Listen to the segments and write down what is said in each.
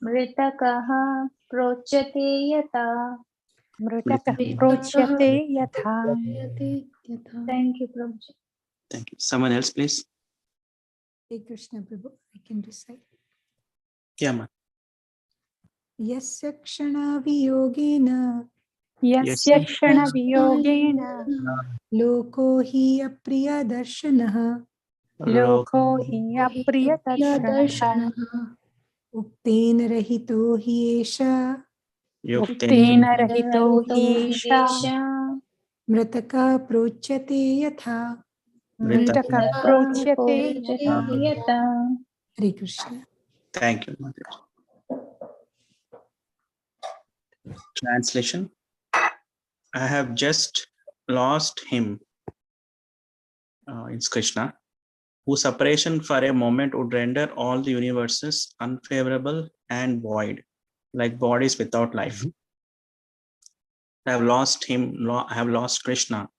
मृतकः प्रोच्यते यथा मृतकः प्रोच्यते यथा Thank you, Prabhuji. Thank you. Someone else, please. Hey Krishna Prabhu, I can recite. Yeah, ma. Yasya kshana viyogena यस्य क्षणवियोगेन loko hi apriya darshanah लोको हि अप्रियदर्शनः uktena rahito hi esha उक्तेन रहितो हि एषा mritaka procyate yatha. मृतकः प्रोच्यते यथा Hare Krishna. Thank you, Mother. Translation. I have just lost him. It's Krishna, whose separation for a moment would render all the universes unfavorable and void, like bodies without life. I have lost him. I have lost Krishna,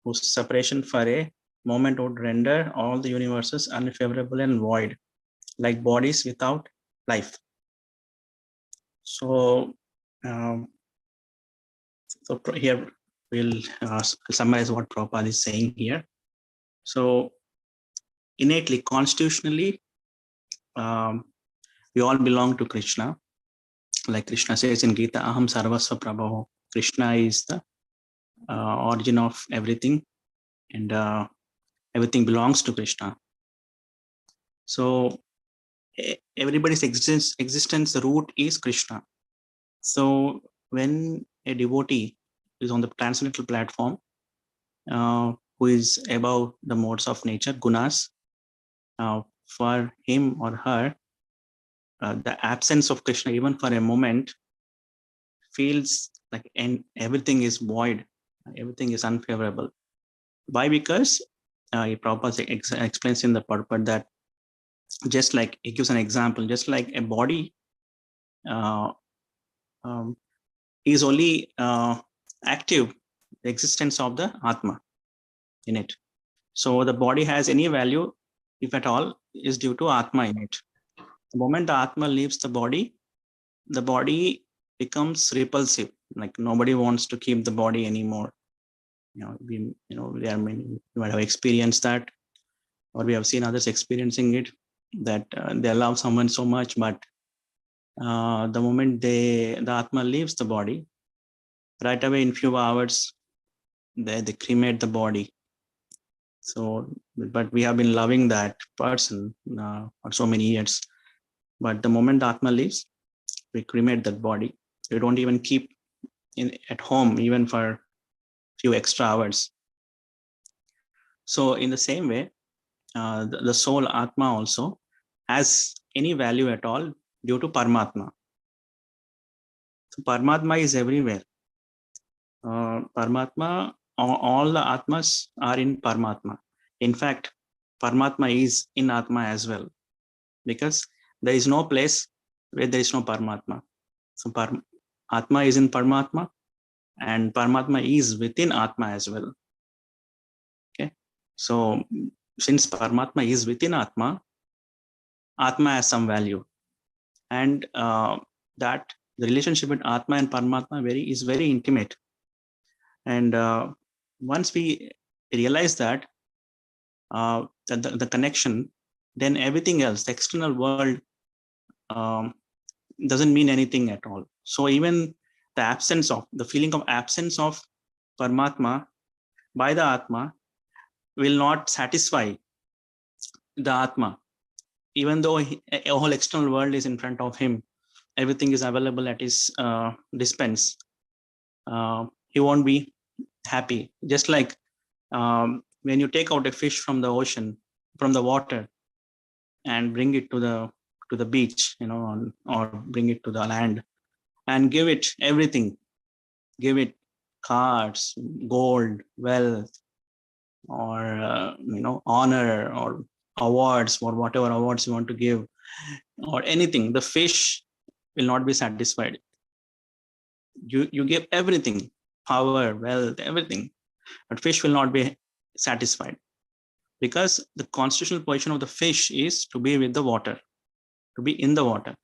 whose separation for a moment would render all the universes unfavorable and void, like bodies without life. So, here we'll summarize what Prabhupada is saying here. So, innately, constitutionally, we all belong to Krishna. Like Krishna says in Gita, Aham Sarvasva Prabhaho. Krishna is the origin of everything, and everything belongs to Krishna. So everybody's existence, the root is Krishna. So when a devotee is on the transcendental platform, who is above the modes of nature, gunas, for him or her, the absence of Krishna, even for a moment, feels like everything is void, everything is unfavorable. Why? Because Prabhupada explains in the purport that just like, he gives an example, just like a body is only active, the existence of the Atma in it. So the body has any value, if at all, is due to Atma in it. The moment the Atma leaves the body becomes repulsive. Like nobody wants to keep the body anymore. There are many, you might have experienced that, or we have seen others experiencing it, that they love someone so much, but the moment the Atma leaves the body, right away in few hours, they cremate the body. So, but we have been loving that person for so many years. But the moment the Atma leaves, we cremate that body. We don't even keep at home even for few extra hours. So in the same way, the soul Atma also has any value at all due to Paramatma. So Paramatma is everywhere. Paramatma, all the Atmas are in Paramatma. In fact, Paramatma is in Atma as well, because there is no place where there is no Paramatma. So Atma is in Paramatma, and Paramatma is within Atma as well. Okay, so since Paramatma is within Atma, Atma has some value, and that the relationship with Atma and Paramatma is very intimate. And once we realize that the connection, then everything else, the external world, doesn't mean anything at all. So even the feeling of absence of Paramatma by the Atma will not satisfy the Atma. Even though a whole external world is in front of him, everything is available at his dispense, he won't be happy. Just like when you take out a fish from the ocean, from the water, and bring it to the beach, or bring it to the land, and give it everything, give it cards, gold, wealth, or honor, or awards, or whatever awards you want to give, or anything, the fish will not be satisfied. You give everything, power, wealth, everything, but fish will not be satisfied, because the constitutional position of the fish is to be with the water. to be in the water.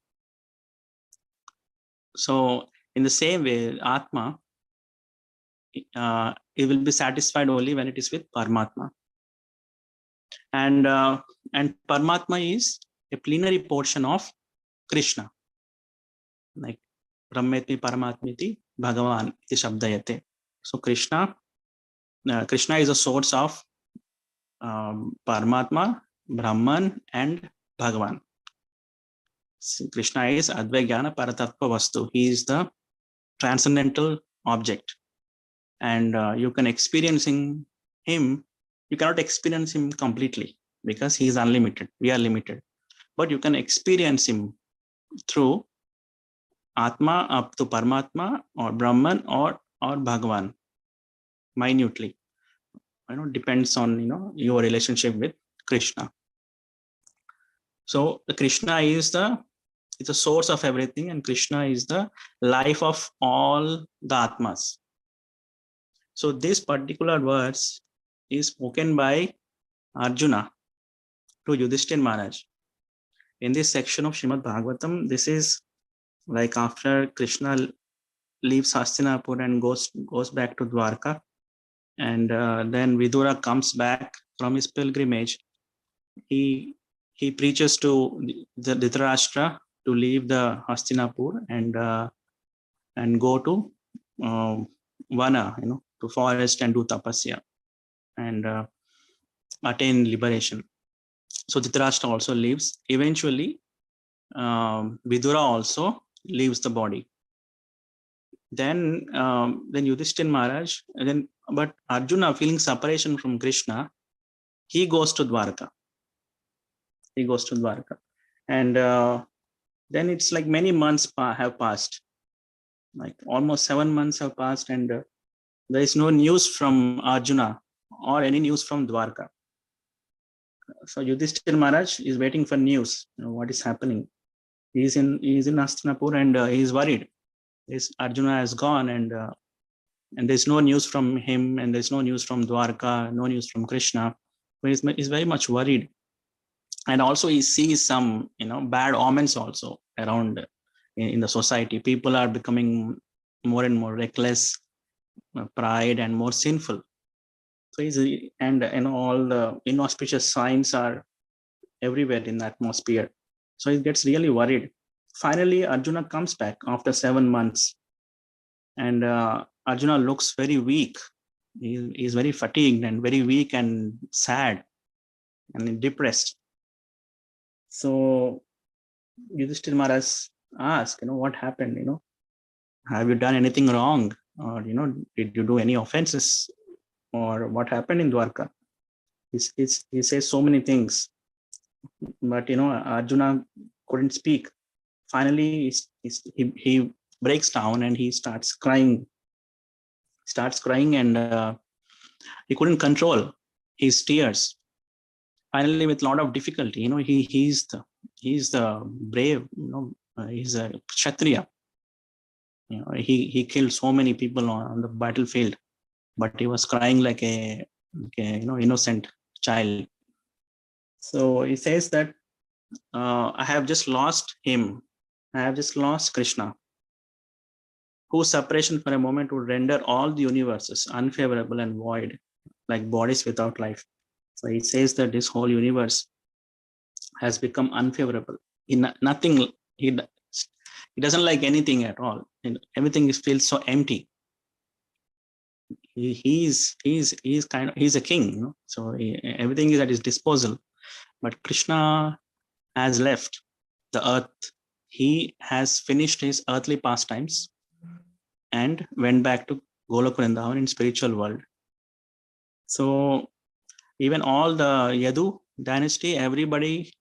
So in the same way, Atma, it will be satisfied only when it is with Paramatma. And Paramatma is a plenary portion of Krishna. Like Brahmetmi Paramatmiti Bhagavan iti Shabdayate. So Krishna is a source of Paramatma, Brahman, and Bhagavan. So Krishna is Advaijnana Paratattva Vastu. He is the transcendental object. And you can experiencing him. You cannot experience him completely because he is unlimited. We are limited. But you can experience him through Atma up to Paramatma or Brahman or Bhagavan minutely. Depends on your relationship with Krishna. So Krishna is the source of everything, and Krishna is the life of all the Atmas. So this particular verse is spoken by Arjuna to Yudhishthira Maharaj. In this section of Srimad Bhagavatam, this is like after Krishna leaves Hastinapur and goes back to Dwarka, and then Vidura comes back from his pilgrimage. He preaches to the Dhritarashtra to leave the Hastinapur and go to Vana, to forest and do tapasya and attain liberation. So Dhritarashtra also leaves. Eventually, Vidura also leaves the body. Then Yudhishthira Maharaj, but Arjuna, feeling separation from Krishna, he goes to Dwarka. And then it's like many months have passed, like almost 7 months have passed, and there is no news from Arjuna or any news from Dwarka. So Yudhishthira Maharaj is waiting for news. What is happening? He is in Hastinapur and he is worried. Arjuna has gone and there's no news from him, and there's no news from Dwarka, no news from Krishna. So he's very much worried. And also he sees some bad omens also around in the society. People are becoming more and more reckless, pride, and more sinful. So all the inauspicious signs are everywhere in the atmosphere. So he gets really worried. Finally, Arjuna comes back after 7 months, and Arjuna looks very weak. He is very fatigued and very weak and sad and depressed. So Yudhishthira Maharaj asked, what happened? Have you done anything wrong? Or, did you do any offenses? Or what happened in Dwarka? He says so many things. But, Arjuna couldn't speak. Finally, he breaks down and he starts crying. And he couldn't control his tears. Finally, with a lot of difficulty, he's the brave, he's a Kshatriya. He killed so many people on the battlefield, but he was crying like a innocent child. So he says that I have just lost him. I have just lost Krishna, whose separation for a moment would render all the universes unfavorable and void, like bodies without life. So he says that this whole universe has become unfavorable. He doesn't like anything at all. Everything feels so empty. He's a king, so everything is at his disposal. But Krishna has left the earth. He has finished his earthly pastimes and went back to Golok Vrindavan in spiritual world. So even all the Yadu dynasty, everybody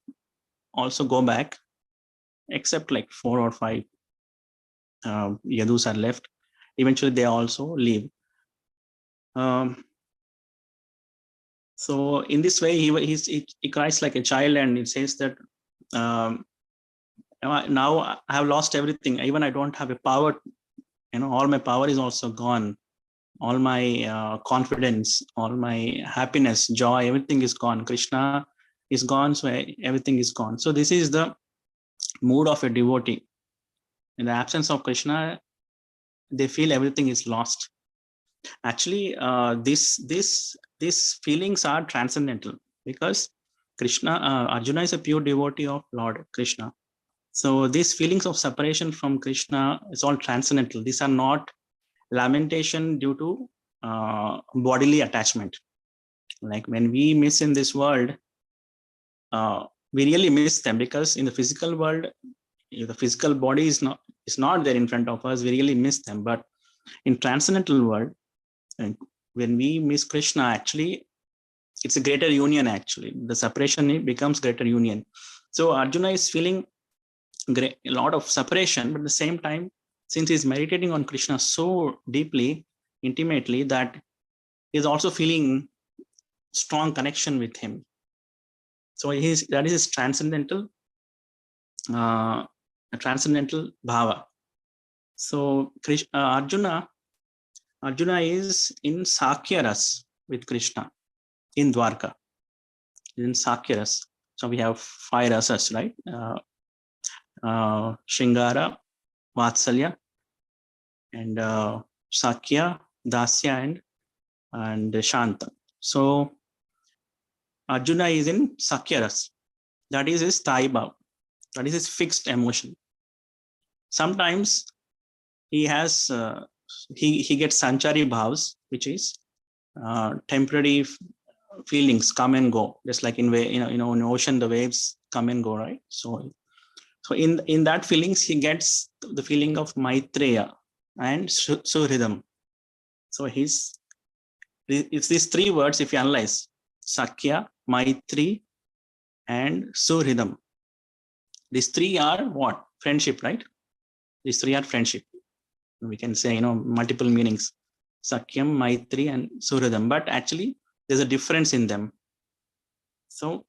also go back, except like 4 or 5 Yadus are left. Eventually they also leave. So in this way, he cries like a child, and he says that now I have lost everything. Even I don't have a power. All my power is also gone. All my confidence, all my happiness, joy, everything is gone. Krishna is gone, so everything is gone. So this is the mood of a devotee. In the absence of Krishna, they feel everything is lost. Actually, these feelings are transcendental, because Krishna, Arjuna is a pure devotee of Lord Krishna. So these feelings of separation from Krishna is all transcendental. These are not lamentation due to bodily attachment. Like when we miss in this world, we really miss them, because in the physical world, if the physical body is not there in front of us, we really miss them. But in transcendental world, and when we miss Krishna, actually, it's a greater union. Actually, the separation becomes greater union. So Arjuna is feeling a lot of separation, but at the same time, since he's meditating on Krishna so deeply, intimately, that he's also feeling strong connection with him. So that is his transcendental bhava. So Arjuna is in Sakhya Ras with Krishna in Dwarka, in Sakhya Ras. So we have 5 rasas, right? Shringara, Vatsalya, and Sakhya, Dasya, and Shanta. So Arjuna is in Sakhya Ras. That is his Taiba. That is his fixed emotion. Sometimes he has he gets sanchari bhavs, which is temporary feelings come and go, just like in in ocean the waves come and go, right? So in that feelings he gets the feeling of Maitreya and Suhridam. So it's these 3 words, if you analyze: Sakhya, Maitri, and Suhridam. These 3 are what? Friendship, right? These 3 are friendship. We can say, multiple meanings: Sakhyam, Maitri, and Suhridam. But actually, there's a difference in them. So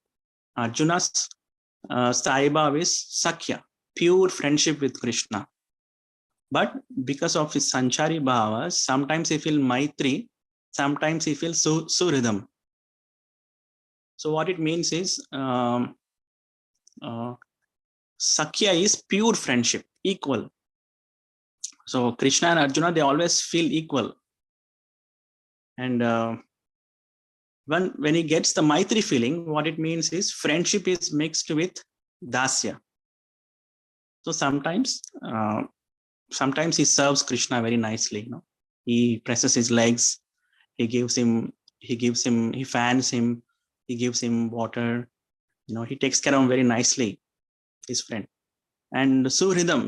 Arjuna's Saibhav is Sakhya, pure friendship with Krishna. But because of his Sanchari Bhavas, sometimes he feels Maitri, sometimes he feels Suhridam. So what it means is, Sakhya is pure friendship, equal. So Krishna and Arjuna, they always feel equal. And when he gets the Maitri feeling, what it means is friendship is mixed with Dasya. So sometimes he serves Krishna very nicely. He presses his legs, he fans him, he gives him water. He takes care of him very nicely, his friend. And Suhridam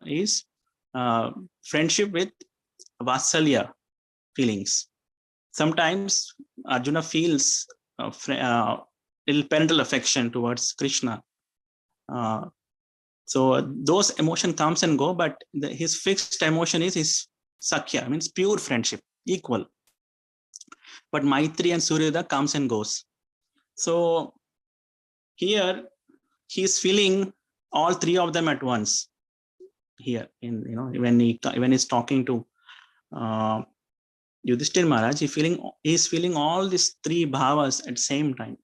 is friendship with Vatsalya feelings. Sometimes Arjuna feels little parental affection towards Krishna. So those emotion comes and go, but his fixed emotion is his Sakhya, means pure friendship, equal. But Maitri and Suryada comes and goes. So here he's feeling all 3 of them at once. Here, when he's talking to Yudhishthir Maharaj, he's feeling all these 3 bhavas at the same time,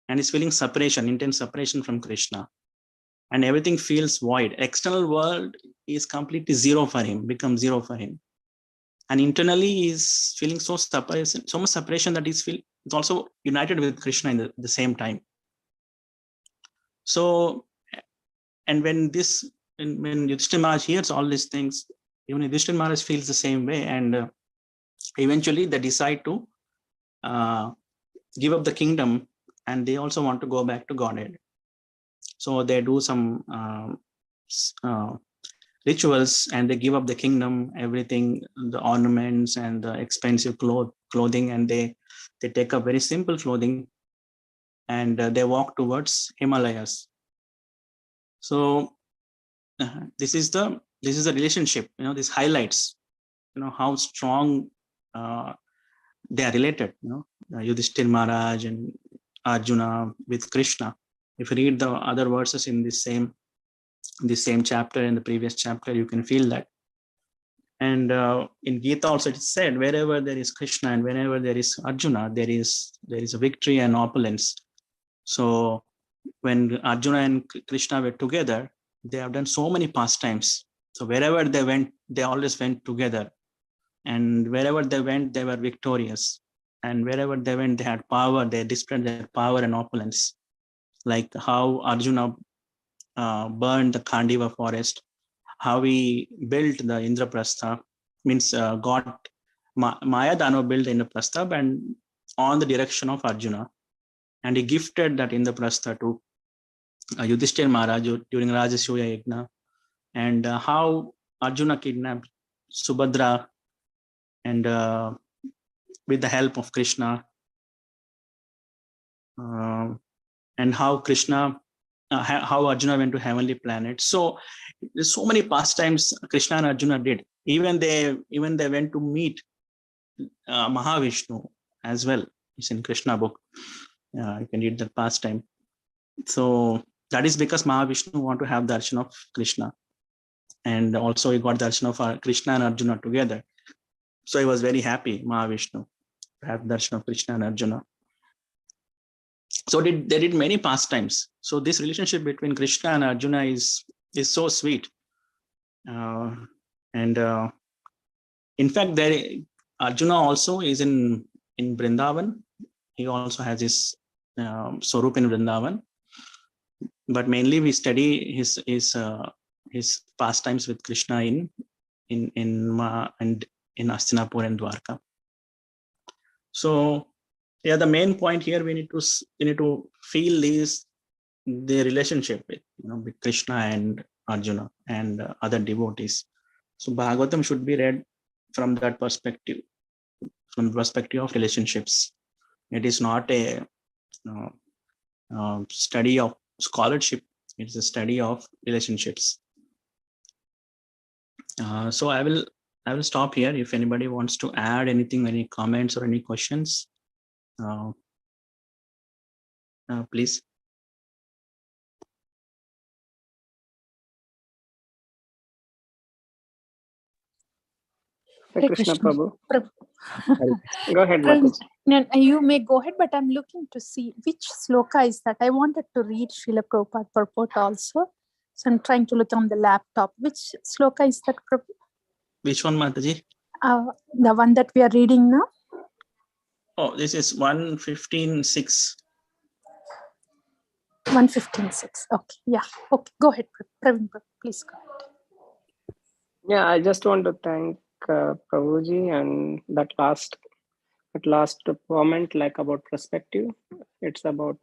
and he's feeling separation, intense separation from Krishna, and everything feels void. External world is completely zero for him, becomes zero for him, and internally he's feeling so much separation that he's also united with Krishna in the same time. So, and when Yudhishthir Maharaj hears all these things, even Yudhishthir Maharaj feels the same way, and eventually they decide to give up the kingdom, and they also want to go back to Godhead. So they do some rituals, and they give up the kingdom, everything, the ornaments and the expensive clothing, and they take up very simple clothing, and they walk towards Himalayas. So this is the relationship. This highlights how strong they are related. Yudhishthir Maharaj and Arjuna with Krishna. If you read the other verses in this same chapter, in the previous chapter, you can feel that. And in Gita also it is said, wherever there is Krishna and wherever there is Arjuna, there is a victory and opulence. So when Arjuna and Krishna were together, they have done so many pastimes. So wherever they went, they always went together. And wherever they went, they were victorious. And wherever they went, they had power. They displayed their power and opulence. Like how Arjuna burned the Khandiva forest, how he built the Indraprastha, means got Maya Dano built Indraprastha and on the direction of Arjuna. And he gifted that Indraprastha to Yudhishthir Maharaj during Rajasuya Yagna. And how Arjuna kidnapped Subhadra and with the help of Krishna. And how Krishna, how Arjuna went to heavenly planet. So there's so many pastimes Krishna and Arjuna did. Even they went to meet Mahavishnu as well. It's in Krishna book. You can read that pastime. So that is because Mahavishnu want to have darshan of Krishna. And also he got darshan of Krishna and Arjuna together. So he was very happy, Mahavishnu, to have darshan of Krishna and Arjuna. So they did many pastimes. So this relationship between Krishna and Arjuna is so sweet. In fact, Arjuna also is in Vrindavan. He also has his Swarup in Vrindavan. But mainly we study his pastimes with Krishna in Hastinapur and Dwarka. So yeah, the main point here we need to feel is the relationship with Krishna and Arjuna and other devotees. So Bhagavatam should be read from that perspective, from the perspective of relationships. It is not a study of scholarship. It's a study of relationships. So I will stop here. If anybody wants to add anything, any comments or any questions, please. Hare Krishna, Prabhu. Go ahead, Mataji. No, you may go ahead, but I'm looking to see which sloka is that. I wanted to read Srila Prabhupada purport also. So I'm trying to look on the laptop. Which sloka is that, Prabhu? Which one, Mataji? The one that we are reading now. Oh, this is 115.6. 115.6. Okay, yeah. Okay, go ahead, Praveen. Please go ahead. Yeah, I just want to thank Prabhuji and that last comment, like about perspective. It's about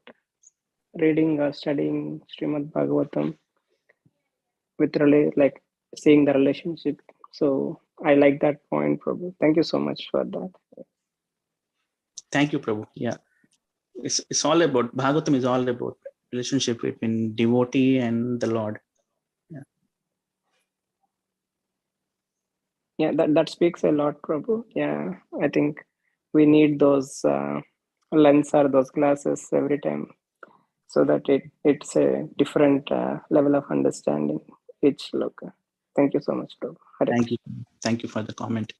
reading or studying Srimad Bhagavatam with like seeing the relationship. So I like that point, Prabhu. Thank you so much for that. Thank you, Prabhu. Yeah, it's all about Bhagavatam is all about relationship between devotee and the Lord. Yeah, that speaks a lot, Prabhu. Yeah, I think we need those lens or those glasses every time, so that it's a different level of understanding each sloka. Thank you so much, Prabhu. Thank you for the comment.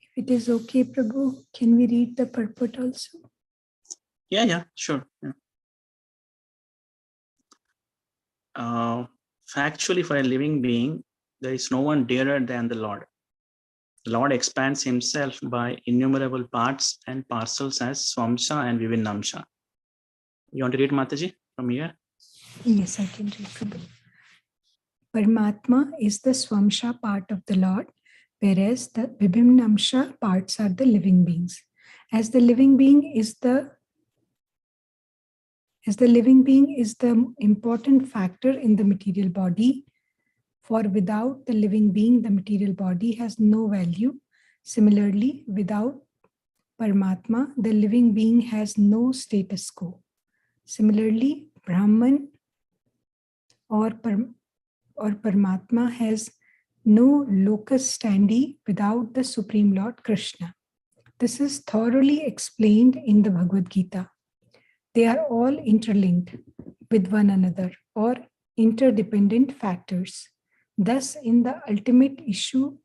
If it is okay, Prabhu, can we read the purport also? Yeah, sure. Yeah. Factually, for a living being, there is no one dearer than the Lord. The Lord expands himself by innumerable parts and parcels as Swamsha and Vivinnamsha. You want to read, Mataji, from here? Yes, I can read, Prabhu. Paramatma is the Swamsha part of the Lord, whereas the Vibhimnamsha parts are the living beings. As the living being is the important factor in the material body, for without the living being, the material body has no value. Similarly, without Paramatma, the living being has no status quo. Similarly, Brahman or Paramatma has no locus standi without the Supreme Lord Krishna. This is thoroughly explained in the Bhagavad Gita. They are all interlinked with one another or interdependent factors. Thus, in the ultimate issue,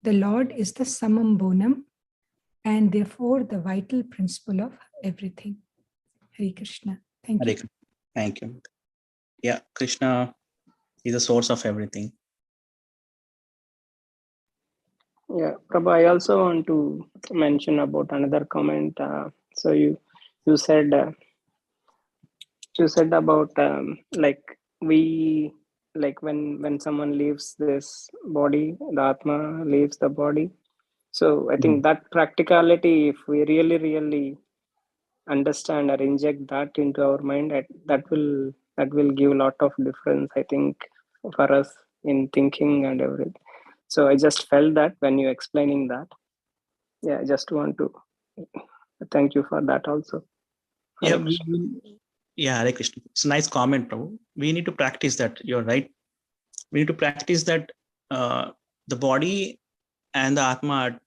the Lord is the summum bonum, and therefore the vital principle of everything. Hare Krishna. Thank you. Thank you. Yeah, Krishna is the source of everything. Yeah, Prabhu, I also want to mention about another comment. So you said about like when someone leaves this body, the Atma leaves the body. So I think that practicality, if we really understand or inject that into our mind, that will give a lot of difference, I think, for us in thinking and everything. So I just felt that when you explaining that. Yeah, I just want to thank you for that also. Yeah, Hare Krishna. Hare Krishna. It's a nice comment, Prabhu. We need to practice that. You're right. We need to practice that. The body and the Atma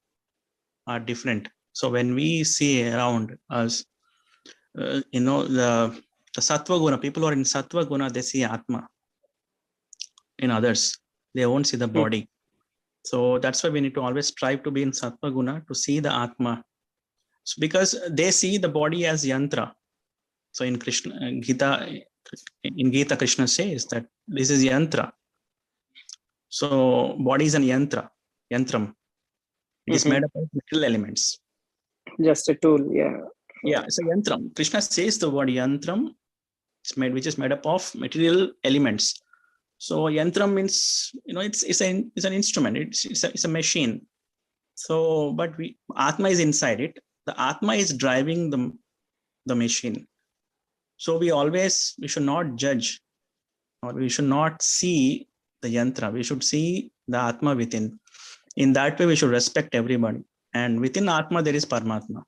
are different. So when we see around us, the Sattva Guna, people who are in Sattva Guna, they see Atma. In others, they won't see the body. So that's why we need to always strive to be in Sattva Guna to see the Atma. So because they see the body as yantra. So in Gita, Krishna says that this is yantra. So body is an yantram. It is made up of material elements. Just a tool, yeah. Yeah, it's a yantram. Krishna says the word yantram, which is made up of material elements. So yantram means, it's an instrument. It's a machine. So, but Atma is inside it. The Atma is driving the machine. So we should not judge, or we should not see the yantra. We should see the Atma within. In that way, we should respect everybody. And within Atma, there is Paramatma.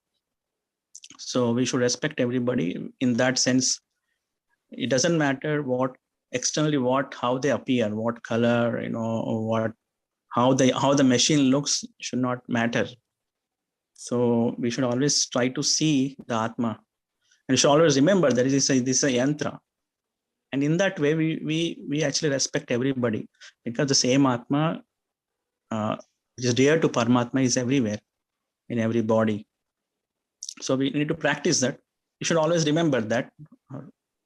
So we should respect everybody in that sense. It doesn't matter how they appear, what color, how the machine looks should not matter. So we should always try to see the Atma. And you should always remember that this is a yantra. And in that way, we actually respect everybody, because the same Atma, which is dear to Paramatma, is everywhere, in every body. So we need to practice that. You should always remember that.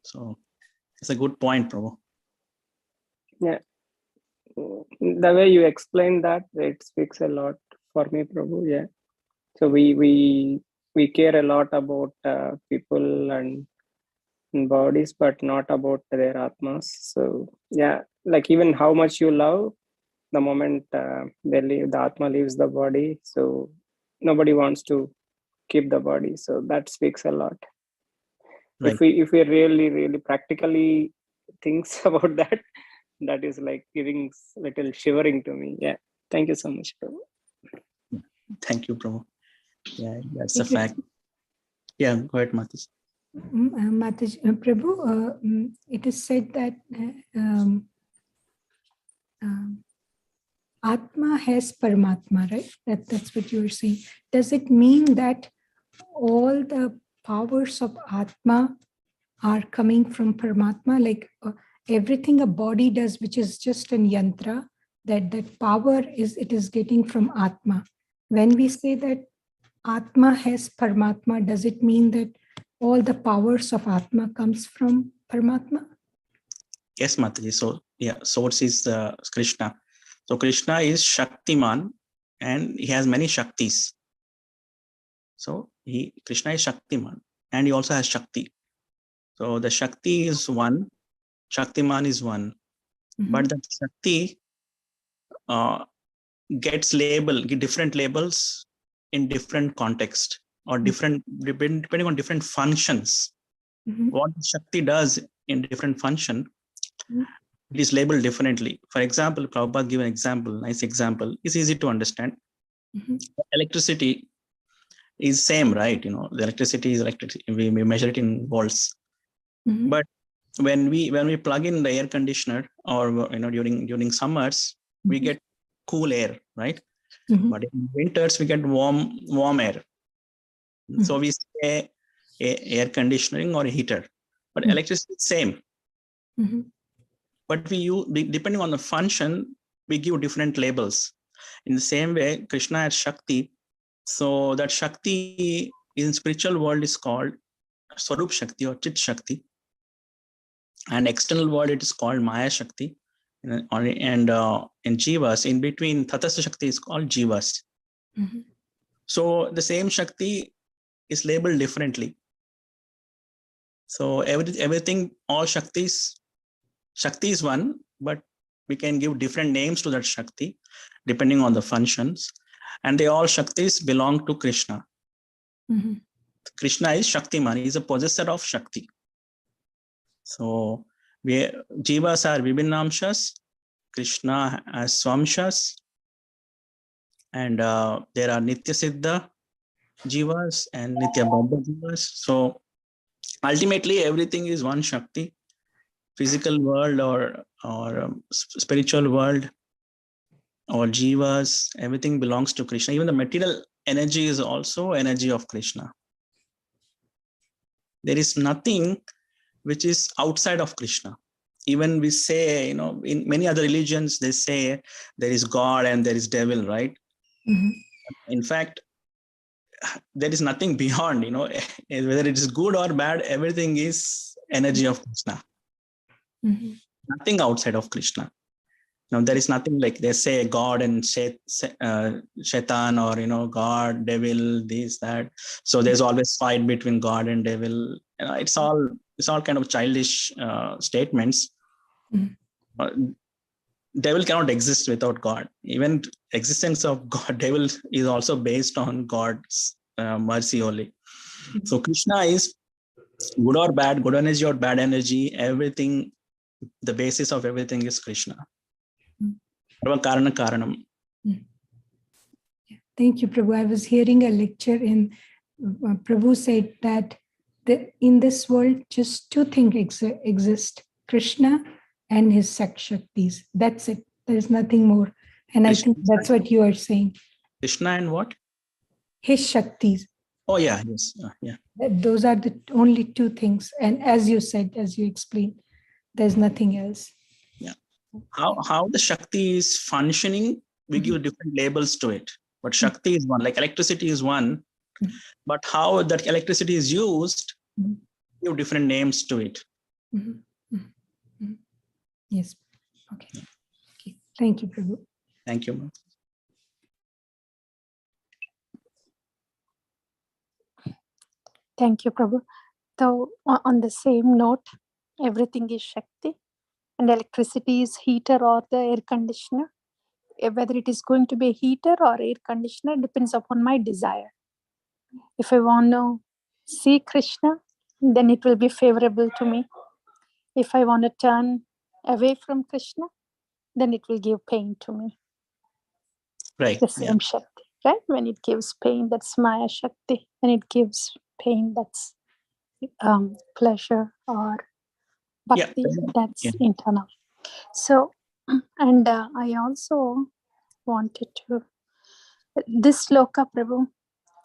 So it's a good point, Prabhu. Yeah. The way you explain that, it speaks a lot for me, Prabhu. Yeah. So we care a lot about people and bodies, but not about their atmas. So yeah, like even how much you love, the moment the atma leaves the body, so nobody wants to keep the body. So that speaks a lot. Right. If we really practically thinks about that, that is like giving little shivering to me. Yeah. Thank you so much, Prabhu. Thank you, Prabhu. Yeah, that's a fact. Yeah, go ahead, Mataji. Prabhu, it is said that Atma has Paramatma, right? That's what you were saying. Does it mean that all the powers of Atma are coming from Paramatma? Like everything a body does, which is just an yantra, that power it is getting from Atma. When we say that Atma has Paramatma, does it mean that all the powers of Atma comes from Paramatma? Yes, Mataji. So yeah, source is Krishna. So Krishna is Shaktiman, and he has many Shaktis. So Krishna is Shaktiman, and he also has Shakti. So the Shakti is one, Shaktiman is one, but the Shakti gets different labels in different context, or depending on different functions. What the Shakti does in different function, it is labeled differently. For example, Prabhupada give an example, nice example. It's easy to understand. Electricity is same, right? The electricity is electricity. We measure it in volts. But when we plug in the air conditioner, or during summers, we get cool air, right? But in winters we get warm air. So we say air conditioning or a heater. But electricity is same. But depending on the function, we give different labels. In the same way, Krishna has Shakti. So that Shakti in spiritual world is called Swarup Shakti or Chit Shakti. And external world, it is called Maya Shakti. And in Jivas, in between Tatastha Shakti is called Jivas. Mhm. So the same Shakti is labeled differently. So everything, all Shakti is one, but we can give different names to that Shakti depending on the functions. And they all Shaktis belong to Krishna. Mhm. Krishna is Shaktiman. He is a possessor of Shakti. So Jivas are Vibhinnamshas, Krishna as Swamshas, and there are Nitya Siddha Jivas and Nitya Baddha Jivas. So ultimately, everything is one Shakti. Physical world or spiritual world or Jivas, everything belongs to Krishna. Even the material energy is also energy of Krishna. There is nothing which is outside of Krishna. Even we say, in many other religions, they say there is God and there is devil, right? Mhm. In fact, there is nothing beyond, whether it is good or bad, everything is energy of Krishna. Mhm. Nothing outside of Krishna. Now, there is nothing like they say God and Shaitan or, God, devil, this, that. So there's always fight between God and devil. It's all kind of childish statements. Mhm. Devil cannot exist without God. Even existence of God, devil is also based on God's mercy only. So Krishna is good or bad, good energy or bad energy, everything, the basis of everything is Krishna. Karana Karanam. Thank you, Prabhu. I was hearing a lecture in Prabhu said that in this world, just two things exist: Krishna and his sex Shaktis. That's it. There's nothing more. And I think that's what you are saying. Krishna and what? His Shaktis. Oh, yeah, yes. Yeah. Those are the only two things. And as you said, as you explained, there's nothing else. Yeah. How the Shakti is functioning, we give different labels to it. But Shakti is one, like electricity is one. But how that electricity is used, give different names to it. Yes. Okay. Thank you, Prabhu. Thank you. Thank you, Prabhu. So on the same note, everything is Shakti and electricity is heater or the air conditioner. Whether it is going to be a heater or air conditioner depends upon my desire. If I want to see Krishna, then it will be favorable to me. If I want to turn away from Krishna, then it will give pain to me. Right. The same Shakti, right? When it gives pain, that's Maya Shakti. When it gives pain, that's pleasure or bhakti, that's internal. So, and I also wanted to, this sloka, Prabhu,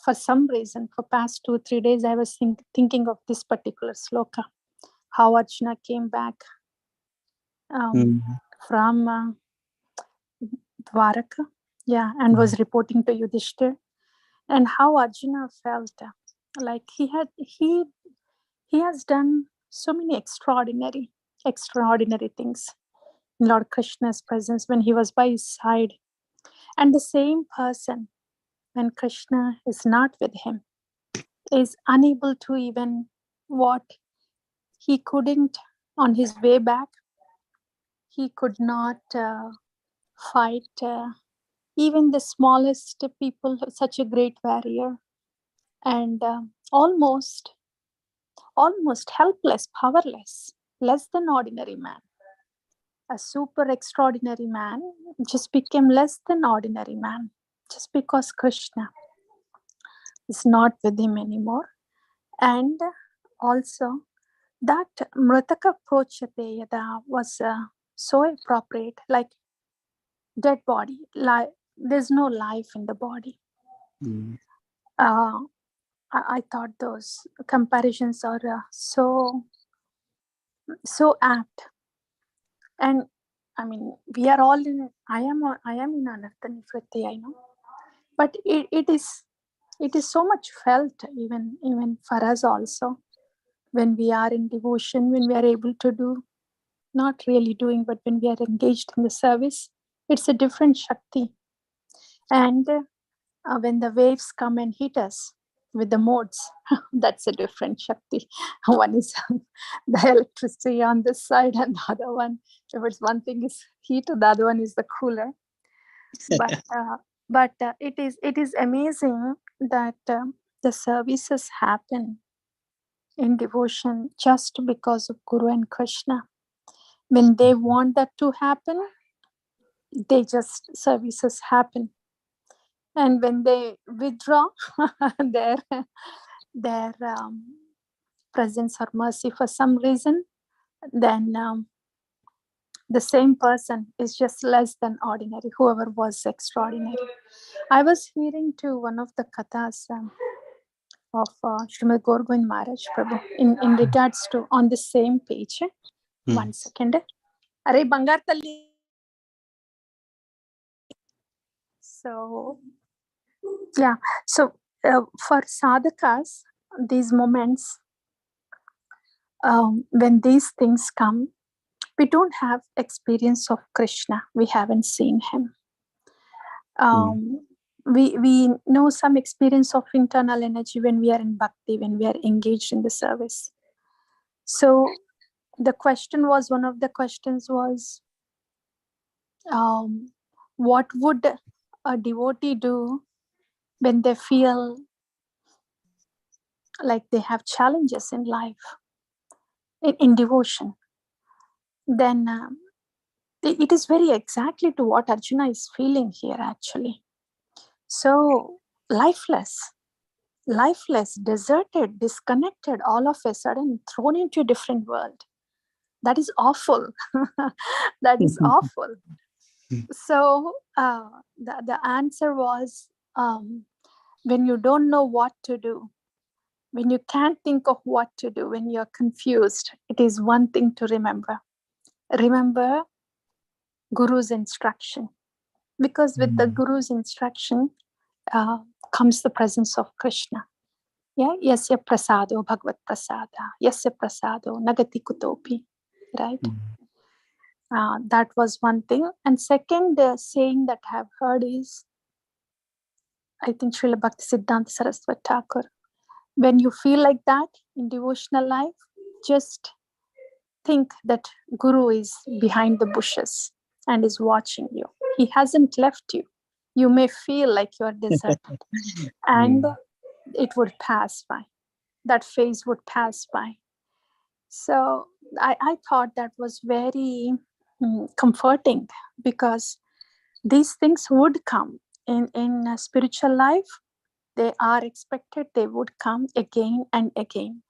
for some reason, for past 2-3 days, I was thinking of this particular sloka, how Arjuna came back from Dwaraka, and was reporting to Yudhishthir, and how Arjuna felt like he has done so many extraordinary things in Lord Krishna's presence when he was by his side. And the same person, when Krishna is not with him, is unable to even what he couldn't on his way back. He could not fight even the smallest people, such a great warrior, and almost helpless, powerless, less than ordinary man. A super extraordinary man just became less than ordinary man just because Krishna is not with him anymore. And also that Mritaka Prochate Yada was so appropriate, like dead body, there's no life in the body. I thought those comparisons are so apt. And I mean, we are all in, I am in Anartha Nivritti, I know. But it is It is so much felt even for us also. When we are in devotion, when we are able to do, not really doing, but when we are engaged in the service, it's a different Shakti. And when the waves come and hit us with the modes, that's a different Shakti. One is the electricity on this side, and the other one, if it's one thing is heat, the other one is the cooler. But it is amazing that the services happen in devotion just because of Guru and Krishna. When they want that to happen, they just services happen. And when they withdraw their presence or mercy for some reason, then the same person is just less than ordinary, whoever was extraordinary. I was hearing to one of the kathas of Srimad Gorgovind Maharaj Prabhu in regards to on the same page. 1 second. Are Bangar Talli. So, yeah. So, for sadhakas, these moments, when these things come, we don't have experience of Krishna. We haven't seen him. We know some experience of internal energy when we are in bhakti, when we are engaged in the service. So the question was, one of the questions was, what would a devotee do when they feel like they have challenges in life, in devotion? Then it is very exactly to what Arjuna is feeling here actually. So lifeless, deserted, disconnected, all of a sudden thrown into a different world. That is awful. That is awful. So the answer was, when you don't know what to do, when you can't think of what to do, when you're confused, it is one thing to remember. Remember Guru's instruction. Because with the Guru's instruction comes the presence of Krishna. Yeah, yasya prasado bhagavad prasada, yasya prasado nagati kutopi, right? That was one thing. And second saying that I have heard is, I think Srila Bhakti Siddhanta Saraswati Thakur, when you feel like that in devotional life, just think that Guru is behind the bushes and is watching you. He hasn't left you. You may feel like you're deserted and it would pass by. That phase would pass by. So I thought that was very comforting, because these things would come in a spiritual life. They are expected, they would come again and again.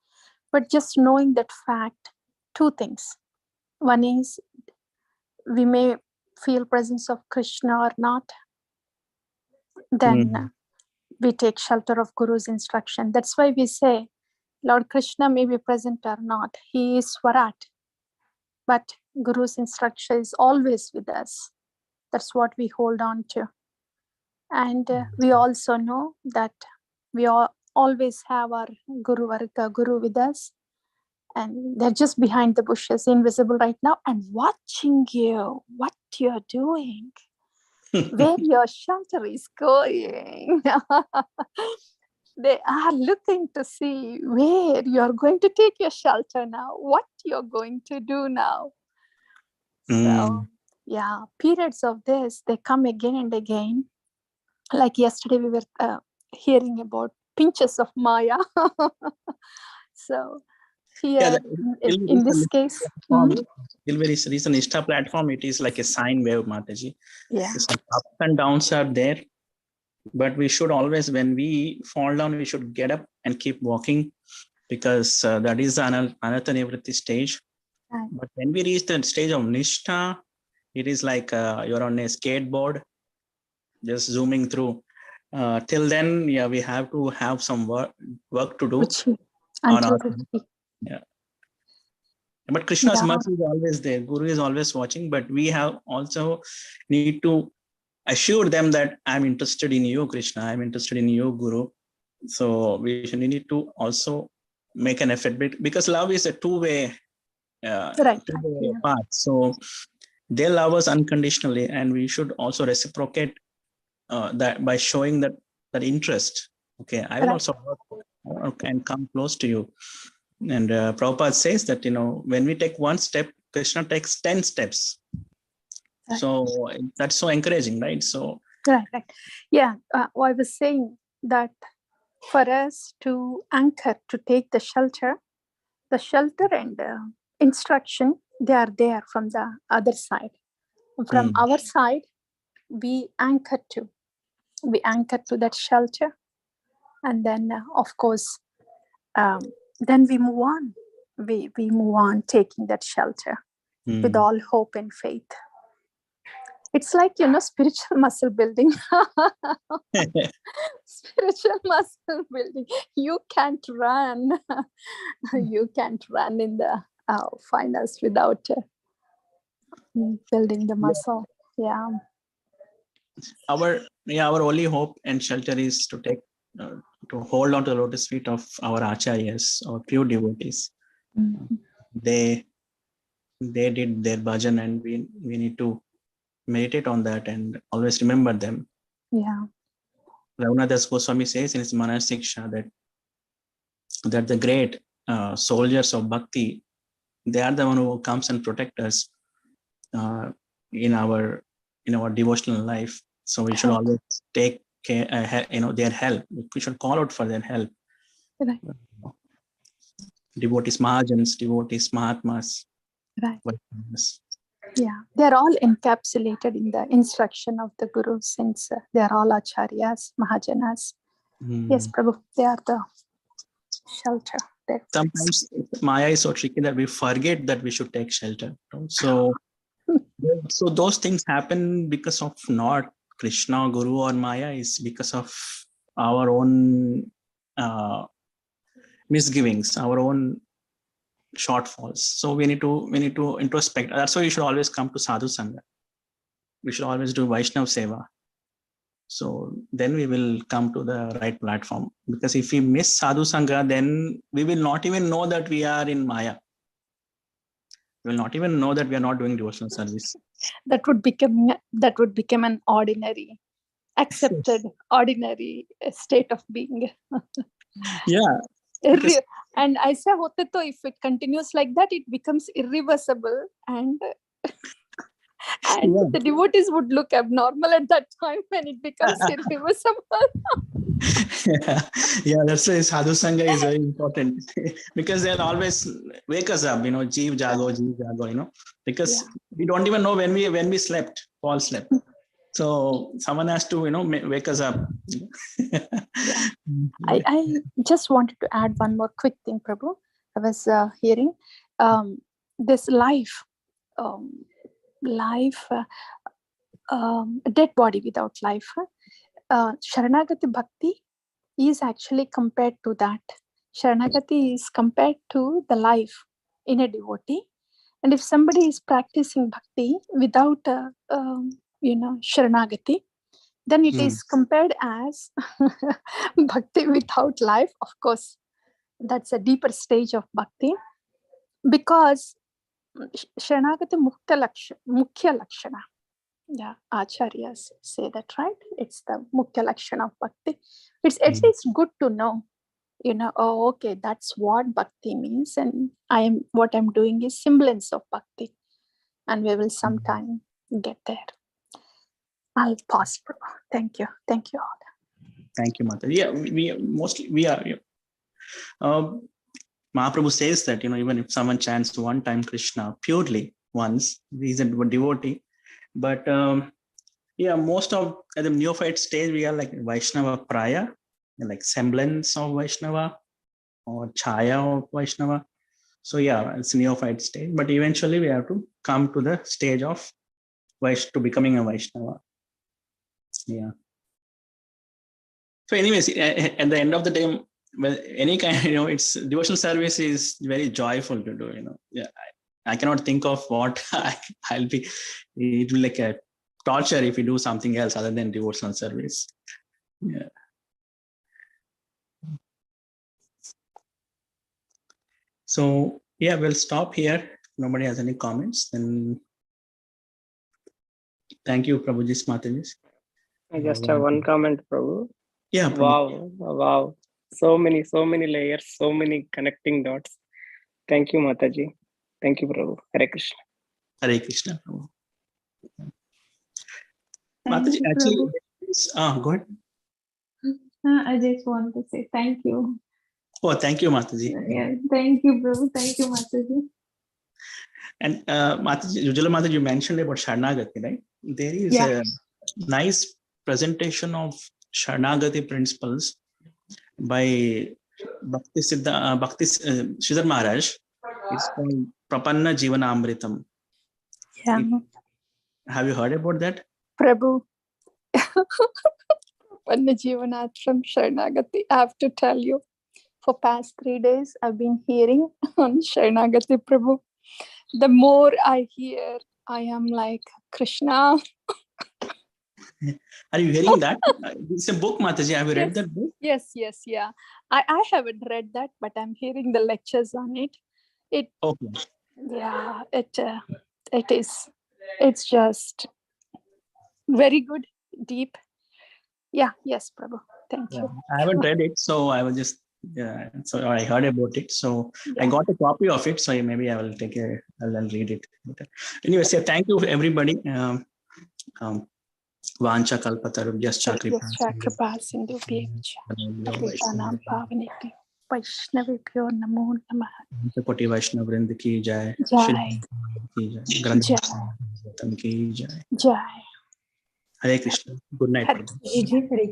But just knowing that fact, two things. One is, we may feel presence of Krishna or not, then we take shelter of Guru's instruction. That's why we say, Lord Krishna may be present or not, he is Swarat, but Guru's instruction is always with us. That's what we hold on to. And we also know that we all always have our Guru Varga, Guru with us, and they're just behind the bushes, invisible right now, and watching you, what you're doing, where your shelter is going. They are looking to see where you're going to take your shelter now, what you're going to do now. So, yeah, periods of this, they come again and again. Like yesterday, we were hearing about pinches of Maya. So, here, in this case, Till very recent Insta platform, it is like a sine wave, Mataji. Yeah. Some ups and downs are there, but we should always, when we fall down, we should get up and keep walking, because that is another nivritti stage. Right. But when we reach the stage of Nishtha, it is like you're on a skateboard, just zooming through. Till then, yeah, we have to have some work to do. Yeah. But Krishna's mercy is always there. Guru is always watching, but we have also need to assure them that I'm interested in you, Krishna. I'm interested in you, Guru. So we need to also make an effort, because love is a two-way Right. two-way path. So they love us unconditionally, and we should also reciprocate that by showing that interest. Okay, I will also work and come close to you. And Prabhupada says that, when we take one step, Krishna takes 10 steps. Right. So that's so encouraging, right? So Right. Yeah, I was saying that for us to anchor, to take the shelter and instruction, they are there from the other side. From our side, we anchor to that shelter, and then of course, then we move on. We move on, taking that shelter with all hope and faith. It's like, spiritual muscle building. Spiritual muscle building. You can't run. You can't run in the finals without building the muscle. Yeah. Our only hope and shelter is to take to hold on to the lotus feet of our acharyas, our pure devotees. They did their bhajan, and we need to meditate on that and always remember them. Yeah. Raghunath Goswami says in his Manasiksha that the great soldiers of bhakti, they are the one who comes and protect us in our devotional life. So we should always take care, their help. We should call out for their help. Right. Devotees Mahajans, devotees Mahatmas. Right. Yeah, they're all encapsulated in the instruction of the Guru, since they're all acharyas, mahajanas. Yes, Prabhu, they are the shelter. Sometimes Maya is so tricky that we forget that we should take shelter. So those things happen because of not Krishna, Guru, or Maya. Is because of our own misgivings, our own shortfalls. So we need to introspect. That's why you should always come to Sadhu Sangha. We should always do Vaishnav Seva. So then we will come to the right platform. Because if we miss Sadhu Sangha, then we will not even know that we are in Maya. We will not even know that we are not doing devotional service. That would become an ordinary, accepted, ordinary state of being. Yeah. And I say, if it continues like that, it becomes irreversible, and the devotees would look abnormal at that time when it becomes irreversible. Yeah, that's why Sadhu Sangha is very important, because they'll always wake us up, Jeev Jago, because we don't even know when we slept, Paul slept. So someone has to, wake us up. I just wanted to add one more quick thing, Prabhu. I was hearing this life, dead body without life. Sharanagati Bhakti is actually compared to that. Sharanagati is compared to the life in a devotee. And if somebody is practicing bhakti without, Sharanagati, then it is compared as bhakti without life. Of course, that's a deeper stage of bhakti, because Sharanagati Mukhya Lakshana. Yeah, acharyas say that, right? It's the Mukhya Lakshana of bhakti. It's at least good to know, oh, okay, that's what bhakti means, and what I'm doing is semblance of bhakti, and we will sometime get there. I'll pause. Thank you all. Thank you, Mata. Yeah, we are. Mahaprabhu says that, even if someone chants one time Krishna purely once, he's a devotee. But most of at the neophyte stage, we are like Vaishnava Praya, like semblance of Vaishnava or Chaya of Vaishnava. So it's neophyte stage. But eventually we have to come to the stage of to becoming a Vaishnava. Yeah. So anyways, at the end of the day, well, any kind, it's devotional service is very joyful to do, Yeah, I cannot think of what I'll be. It will be like a torture if you do something else other than devotional service. Yeah. So yeah, we'll stop here. If nobody has any comments, then thank you, Prabhuji, Mataji. I just have one comment, Prabhu. Yeah, Prabhu. Wow. So many layers, so many connecting dots. Thank you, Mataji. Thank you, Prabhu. Hare Krishna. Hare Krishna, Prabhu. Thank Mataji, you, actually, Prabhu. go ahead. I just want to say thank you. Oh, thank you, Mataji. Yeah, thank you, Prabhu. Thank you, Mataji. And Mataji, Ujjwala Mataji, you mentioned about Sharanagati, right? There is Yeah. a nice presentation of Sharanagati principles by Bhakti Sridhar Maharaj. It's called Prapanna Jivanamritam. Yeah. Have you heard about that? Prabhu. Panna from Sharanagati. I have to tell you, for past 3 days, I've been hearing on Sharanagati, Prabhu. The more I hear, I am like, Krishna. Are you hearing that? It's a book, Mataji. Have you read that book? Yes, yeah. I haven't read that, but I'm hearing the lectures on it. Okay. Yeah, it is. It's just very good, deep. Yeah, yes, Prabhu. Thank you. I haven't read it, so I was just so I heard about it. So I got a copy of it. So maybe I will I'll read it. Anyway, so thank you everybody. Vancha kalpatarubhyascha Kripa Sindhu Patitanam Pavaniti Vaishnavibhyo Namo Namah. Koti Vaishnav Vrind ki jai. Jai. Ki jai. Granth ki jai. Jai. Hare Krishna. Good night. Hare Krishna.